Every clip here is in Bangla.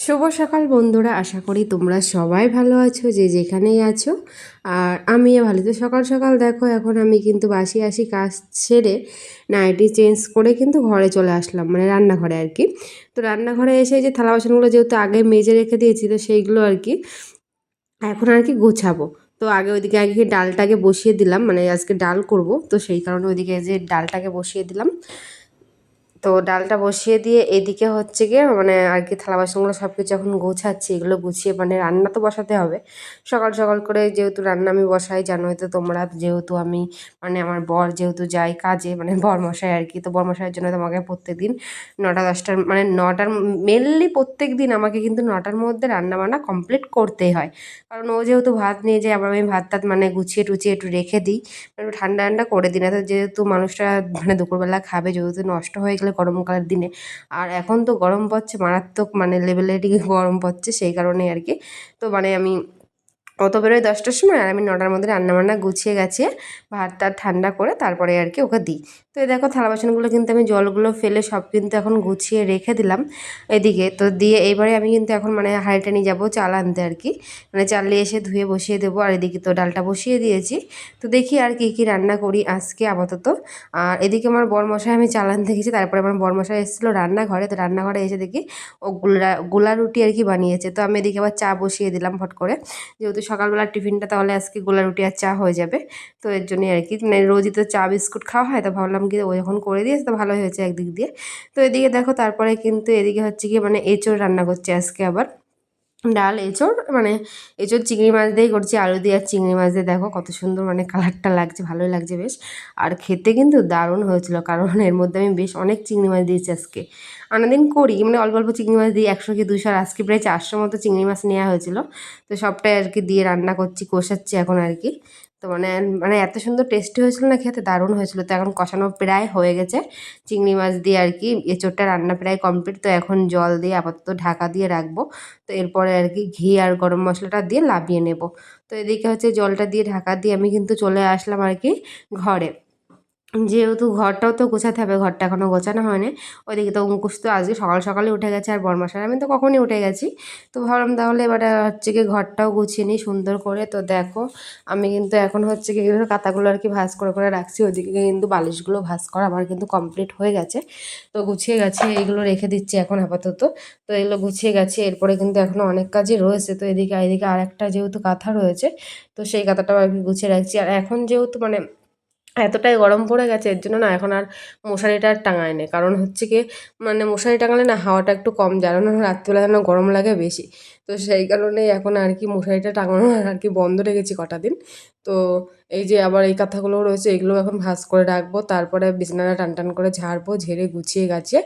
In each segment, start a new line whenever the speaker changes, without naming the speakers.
শুভ সকাল বন্ধুরা, আশা করি তোমরা সবাই ভালো আছো যে যেখানেই আছো। আর আমিও ভালো। তো সকাল সকাল দেখো, এখন আমি কিন্তু বাসি আসি কাজ সেরে নাইটি চেঞ্জ করে কিন্তু ঘরে চলে আসলাম, মানে রান্নাঘরে আর কি। তো রান্নাঘরে এসে যে থালা বাসনগুলো যেহেতু আগে মেজে রেখে দিয়েছি, তো সেইগুলো আর কি এখন আর কি গোছাবো। তো আগে ওইদিকে আগে ডালটাকে বসিয়ে দিলাম, মানে আজকে ডাল করব, তো সেই কারণে ওইদিকে যে ডালটাকে বসিয়ে দিলাম। তো ডালটা বসিয়ে দিয়ে এদিকে হচ্ছে গিয়ে মানে আর কি থালা বাসনগুলো সব কিছু এখন গোছাচ্ছি, এগুলো গুছিয়ে মানে রান্না তো বসাতে হবে। সকাল সকাল করে যেহেতু রান্না আমি বসাই, জানোই তো তোমরা, যেহেতু আমি মানে আমার বর যেহেতু যায় কাজে, মানে বরমশাই আর কি, তো বরমশাইয়ের জন্য তোমাকে প্রত্যেকদিন 9টা 10টার মানে 9টার মেনলি প্রত্যেক দিন আমাকে কিন্তু 9টার মধ্যে রান্না বান্না কমপ্লিট করতেই হয়। কারণ ও যেহেতু ভাত নিয়ে যায়, আবার আমি ভাত টাত মানে গুছিয়ে টুচিয়ে একটু রেখে দিই, একটু ঠান্ডা ঠান্ডা করে দিই, না তো যেহেতু মানুষরা মানে দুপুরবেলা খাবে, যেহেতু নষ্ট হয়ে গেলে গরমকালের দিনে। আর এখন তো গরম পড়ছে মারাত্মক, মানে লেভেলেরই গরম পড়ছে, সেই কারণেই আর কি। তো মানে আমি অত বেরোয় 10টার সময়, আর আমি 9টার মধ্যে রান্নাবান্না গুছিয়ে গেছিয়ে ভাত টাত ঠান্ডা করে তারপরে আর কি ওকে দিই। তো এই দেখো থালা বাসনগুলো কিন্তু আমি জলগুলো ফেলে সব কিন্তু এখন গুছিয়ে রেখে দিলাম এদিকে। তো দিয়ে এইবারে আমি কিন্তু এখন মানে হাঁড়িটা নিয়ে যাবো চাল আনতে আর কি, মানে চাল নিয়ে এসে ধুয়ে বসিয়ে দেবো। আর এদিকে তো ডালটা বসিয়ে দিয়েছি। তো দেখি আর কি কি রান্না করি আজকে আপাতত। আর এদিকে আমার বরমশাই আমি চাল আনতে গেছি, তারপরে আমার বরমশাই এসেছিলো রান্নাঘরে। তো রান্নাঘরে এসে দেখি ও গোলা রুটি আর কি বানিয়েছে। তো আমি এদিকে আবার চা বসিয়ে দিলাম ফট করে, যেহেতু সকালবেলার টিফিনটা তাহলে আজকে গোলা রুটি আর চা হয়ে যাবে। তো এর জন্যই আর কি, মানে রোজই তো চা বিস্কুট খাওয়া হয়, তো ভাবলাম কি ও যখন করে দিয়েছে তো ভালো হয়েছে একদিক দিয়ে। তো এদিকে দেখো তারপরে কিন্তু এদিকে হচ্ছে কি মানে এঁচোড় রান্না করছে আজকে আবার। ডাল এঁচোড়, মানে এঁচোড় চিংড়ি মাছ দিয়েই করছি, আলু দিয়ে আর চিংড়ি মাছ দিয়ে। দেখো কত সুন্দর মানে কালারটা লাগছে, ভালোই লাগছে বেশ। আর খেতে কিন্তু দারুণ হয়েছিল, কারণ এর মধ্যে আমি বেশ অনেক চিংড়ি মাছ দিয়েছি আজকে। অন্যদিন করি মানে অল্প অল্প চিংড়ি মাছ দিই, 100 কি 200, আর আজকে প্রায় 400 মতো চিংড়ি মাছ নেওয়া হয়েছিল। তো সবটাই আর কি দিয়ে রান্না করছি, কষাচ্ছি এখন আর কি। তো মানে মানে এত সুন্দর টেস্টি হয়েছিল না, খেতে দারুণ হয়েছিল। তো এখন কষানো প্রায় হয়ে গেছে চিংড়ি মাছ দিয়ে আর কি, এঁচোড়টা রান্না প্রায় কমপ্লিট। তো এখন জল দিয়ে আপাতত ঢাকা দিয়ে রাখবো। তো এরপরে আর কি ঘি আর গরম মশলাটা দিয়ে লাবিয়ে নেব। তো এদিকে হচ্ছে জলটা দিয়ে ঢাকা দিয়ে আমি কিন্তু চলে আসলাম আর কি ঘরে, যেহেতু ঘরটাও তো গোছাতে হবে, ঘরটা এখনও গোছানো হয়নি। ওইদিকে তো অঙ্কুশ তো আজকে সকাল সকালে উঠে গেছে, আর বরমাসার আমি তো কখনই উঠে গেছি। তো ভাবলাম তাহলে এবার হচ্ছে কি ঘরটাও গুছিয়ে নিই সুন্দর করে। তো দেখো আমি কিন্তু এখন হচ্ছে কি এগুলো কাতাগুলো আর কি ভাঁজ করে করে রাখছি, ওইদিকে কিন্তু বালিশগুলো ভাঁজ করা আমার কিন্তু কমপ্লিট হয়ে গেছে। তো গুছিয়ে গেছে, এইগুলো রেখে দিচ্ছি এখন আপাতত। তো এগুলো গুছিয়ে গেছে, এরপরে কিন্তু এখনও অনেক কাজই রয়েছে। তো এদিকে আর একটা যেহেতু কাঁথা রয়েছে, তো সেই কাঁথাটাও আর কি গুছিয়ে রাখছি। আর এখন যেহেতু মানে এতটাই গরম পড়ে গেছে, এর জন্য না এখন আর মশারিটা আর টাঙায় না। কারণ হচ্ছে কি মানে মশারি টাঙালে না হাওয়াটা একটু কম যায়, কারণ রাত্রিবেলা যেন গরম লাগে বেশি। তো সেই কারণেই এখন আর কি মশারিটা টাঙানো আর কি বন্ধ রেখেছি কটা দিন। তো এই যে আবার এই কাঁথাগুলোও রয়েছে, এগুলো এখন ভাঁজ করে রাখবো, তারপরে বিছানাটা টান টান করে ঝাড়বো, ঝেড়ে গুছিয়ে গাছিয়ে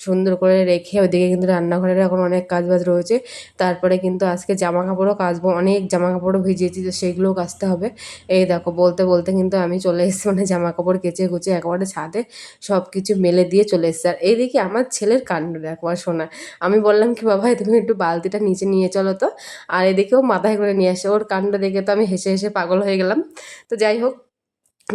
সুন্দর করে রেখে ওদিকে কিন্তু রান্নাঘরের এখন অনেক কাজ বাজ রয়েছে। তারপরে কিন্তু আজকে জামা কাপড়ও কাচবো, অনেক জামা কাপড়ও ভিজিয়েছি, তো সেইগুলোও কাচতে হবে। এই দেখো বলতে বলতে কিন্তু আমি চলে এসেছি মানে জামা কাপড় কেচে কুচে একেবারে ছাদে সব কিছু মেলে দিয়ে চলে এসেছি। আর এইদিকে আমার ছেলের কাণ্ড দেখো আর শোনা, আমি বললাম কি বাবা তুমি একটু বালতিটা নিচে নিয়ে চলো তো, আর এদিকেও মাথায় করে নিয়ে আসে। ওর কাণ্ড দেখে তো আমি হেসে হেসে পাগল হয়ে গেলাম। তো যাই হোক,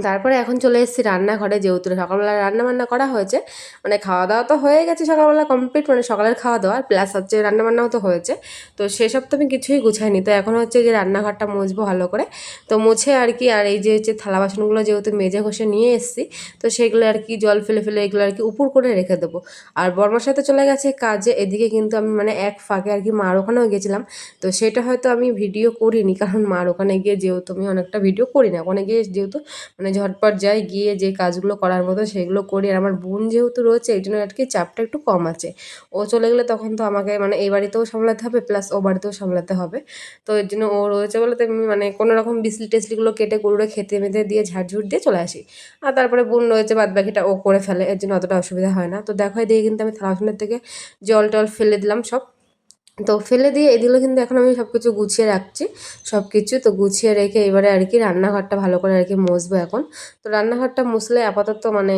তারপরে এখন চলে এসেছি রান্নাঘরে, যেহেতু সকালবেলা রান্না বান্না করা হয়েছে, মানে খাওয়া দাওয়া তো হয়ে গেছে সকালবেলা কমপ্লিট, মানে সকালের খাওয়া দাওয়া প্লাস হচ্ছে রান্না বান্নাও তো হয়েছে। তো সেসব তো আমি কিছুই গুছাইনি। তো এখন হচ্ছে যে রান্নাঘরটা মুছবো ভালো করে। তো মুছে আর কি, আর এই যে হচ্ছে থালা বাসনগুলো যেহেতু মেজে ঘষে নিয়ে এসেছি, তো সেগুলো আর কি জল ফেলে ফেলে এগুলো আর কি উপর করে রেখে দেবো। আর বর্মার সাথে চলে গেছে কাজে, এদিকে কিন্তু আমি মানে এক ফাঁকে আর কি মার ওখানেও গেছিলাম। তো সেটা হয়তো আমি ভিডিও করিনি, কারণ মার ওখানে গিয়ে যেহেতু আমি অনেকটা ভিডিও করি না, ওখানে গিয়ে যেহেতু মানে ঝটপট যাই, গিয়ে যে কাজগুলো করার মতো সেগুলো করি। আর আমার বোন যেহেতু রয়েছে, এই জন্য আর কি চাপটা একটু কম আছে। ও চলে গেলে তখন তো আমাকে মানে এই বাড়িতেও সামলাতে হবে প্লাস ও বাড়িতেও সামলাতে হবে। তো এর জন্য ও রয়েছে বলে তো আমি মানে কোনো রকম বিসলি টেসলিগুলো কেটে গরুরে খেতে মেতে দিয়ে ঝাড়ঝুড় দিয়ে চলে আসি। আর তারপরে বোন রয়েছে, বাদ বাকিটা ও করে ফেলে, এর জন্য অতটা অসুবিধা হয় না। তো দেখো দিয়ে কিন্তু আমি থালা বাসনের থেকে জল টল ফেলে দিলাম সব। তো ফেলে দিয়ে এগুলো কিন্তু এখন আমি সব কিছু গুছিয়ে রাখছি, সব কিছু তো গুছিয়ে রেখে এবারে আর কি রান্নাঘরটা ভালো করে আর কি মুছবো এখন। তো রান্নাঘরটা মুছলে আপাতত মানে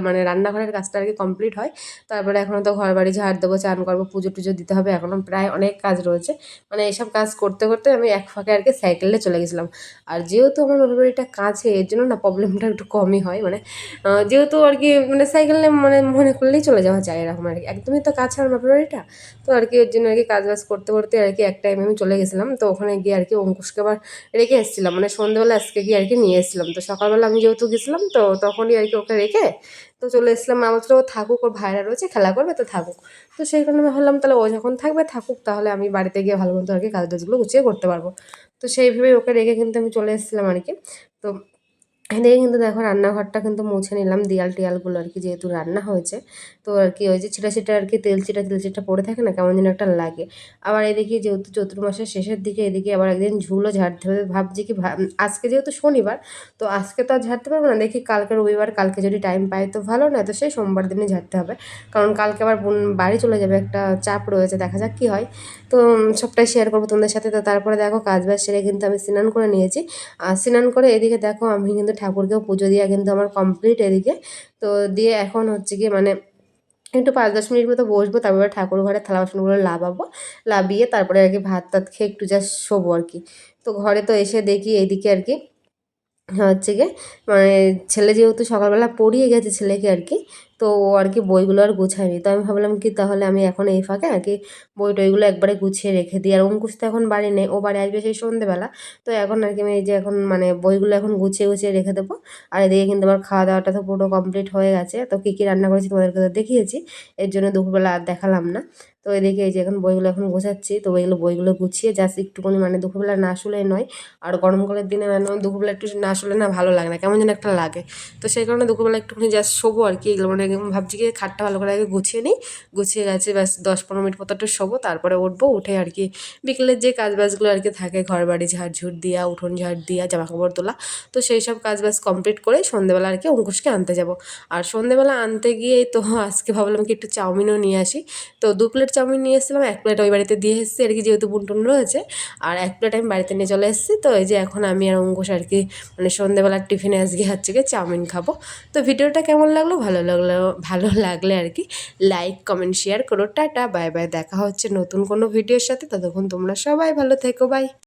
মানে রান্নাঘরের কাজটা আর কি কমপ্লিট হয়। তারপরে এখনও তো ঘর বাড়ি ঝাড় দেবো, চান করবো, পুজো টুজো দিতে হবে, এখনও প্রায় অনেক কাজ রয়েছে। মানে এইসব কাজ করতে করতে আমি এক ফাঁকে আর কি সাইকেলে চলে গেছিলাম। আর যেহেতু আমার বাপের বাড়িটা কাছে, এর জন্য না প্রবলেমটা একটু কমই হয়। মানে যেহেতু আর কি মানে সাইকেলে মানে মনে করলেই চলে যাওয়া যায় এরকম আর কি, একদমই তো কাছে আমার বাপের বাড়িটা। তো আর কি এর জন্য আর কি কাজ বাজ করতে করতে আর কি এক টাইমে আমি চলে গেছিলাম। তো ওখানে গিয়ে আর কি অঙ্কুশকে আবার রেখে এসেছিলাম, মানে সন্ধ্যেবেলা আজকে গিয়ে আর কি নিয়ে এসেছিলাম। তো সকালবেলা আমি যেহেতু গেছিলাম তো তখনই আর কি ওকে রেখে তো চলে এসেছিলাম। মা বলছিল ও থাকুক, ওর ভাইরা রয়েছে খেলা করবে তো থাকুক। তো সেই কারণে আমি ভাবলাম তাহলে ও যখন থাকবে থাকুক, তাহলে আমি বাড়িতে গিয়ে ভালো মতো আর কি কাজ টাজগুলো গুছিয়ে করতে পারবো। তো সেইভাবেই ওকে রেখে কিন্তু আমি চলে এসেছিলাম আর কি। তো এদিকে কিন্তু দেখো রান্নাঘরটা কিন্তু মুছে নিলাম, দেয়াল টিয়ালগুলো আর কি, যেহেতু রান্না হয়েছে। তো আর কি ওই যে ছিটা ছিটা আর কি তেল চিটা পড়ে থাকে না, কেমন যেন একটা লাগে। আবার এদিকে যেহেতু চতুর্মাসের শেষের দিকে এদিকে আবার একদিন ঝুলও ঝাড়তে হবে, ভাবছি কি আজকে যেহেতু শনিবার তো আজকে তো আর ঝাড়তে পারবো না, দেখি কালকে রবিবার, কালকে যদি টাইম পাই তো ভালো, না তো সেই সোমবার দিনই ঝাড়তে হবে। কারণ কালকে আবার বোন বাড়ি চলে যাবে, একটা চাপ রয়েছে, দেখা যাক কী হয়। তো সবটাই শেয়ার করবো তোমাদের সাথে। তো তারপরে দেখো কাজ বাজ সেরে কিন্তু আমি স্নান করে নিয়েছি। আর স্নান করে এদিকে দেখো আমি কিন্তু ঠাকুরকেও পুজো দেওয়া কিন্তু আমার কমপ্লিট এদিকে। তো দিয়ে এখন হচ্ছে গিয়ে মানে একটু 5-10 মিনিট মতো বসবো, তারপরে ঠাকুর ঘরে থালা বাসনগুলো লাবাবো, লাবিয়ে তারপরে আর কি ভাত টাত খেয়ে একটু জাস্ট শোবো আর কি। তো ঘরে তো এসে দেখি এইদিকে আর কি হচ্ছে গিয়ে মানে ছেলে যেহেতু সকালবেলা পড়িয়ে গেছে ছেলেকে আর কি, তো ও আর কি বইগুলো আর গুছায়নি। তো আমি ভাবলাম কি তাহলে আমি এখন এই ফাঁকে আর কি বই টইগুলো একবারে গুছিয়ে রেখে দিই। আর অঙ্কুশ তো এখন বাড়ি নেই, ও বাড়ি আসবে সেই সন্ধ্যেবেলা। তো এখন আর কি আমি এই যে এখন মানে বইগুলো এখন গুছিয়ে গুছিয়ে রেখে দেবো। আর এদিকে কিন্তু আমার খাওয়া দাওয়াটা তো পুরো কমপ্লিট হয়ে গেছে। তো কী কী রান্না করেছি তোমাদেরকে তো দেখিয়েছি, এর জন্য দুপুরবেলা আর দেখালাম না। তো এদিকে এই যে এখন বইগুলো এখন গোছাচ্ছি। তো বইগুলো গুছিয়ে জাস্ট একটুখানি মানে দুপুরবেলা না শুলে নয়, আর গরমকালের দিনে মানে দুপুরবেলা একটু না শুলে না ভালো লাগে না, কেমন যেন একটা লাগে। তো সেই কারণে দুপুরবেলা একটুখানি জাস্ট শোবো আর কি। এগুলো মানে ভাবছি কি খাটটা ভালো করে আগে গুছিয়ে নিই, গুছিয়ে গেছে ব্যাস 10-15 মিনিট মতো একটু শোবো, তারপরে উঠবো, উঠে আর কি বিকেলের যে কাজ বাজগুলো আর কি থাকে, ঘর বাড়ি ঝাড় দেওয়া, উঠোন ঝাড় দেওয়া, জামা কাপড় তোলা, তো সেই সব কাজ বাজ কমপ্লিট করে সন্ধ্যেবেলা আর কি অঙ্কুশকে আনতে যাব। আর সন্ধ্যেবেলা আনতে গিয়েই তো আজকে ভাবলাম কি একটু চাউমিনও নিয়ে আসি। তো 2 প্লেট চাউমিন নিয়ে এসেছিলাম, 1 প্লেট ওই বাড়িতে দিয়ে এসেছি আর কি, যেহেতু বুনটুন রয়েছে। আর 1 প্লেট আমি বাড়িতে নিয়ে চলে এসেছি। তো এই যে এখন আমি আর অঙ্কুশ আর কি মানে সন্ধ্যেবেলার টিফিনে আজকে হচ্ছে গিয়ে চাউমিন খাবো। তো ভিডিওটা কেমন লাগলো, ভালো লাগলে আর কি লাইক কমেন্ট শেয়ার করো। টাটা বাই বাই, দেখা হচ্ছে নতুন কোনো ভিডিওর সাথে। ততক্ষণ তোমরা সবাই ভালো থেকো, বাই।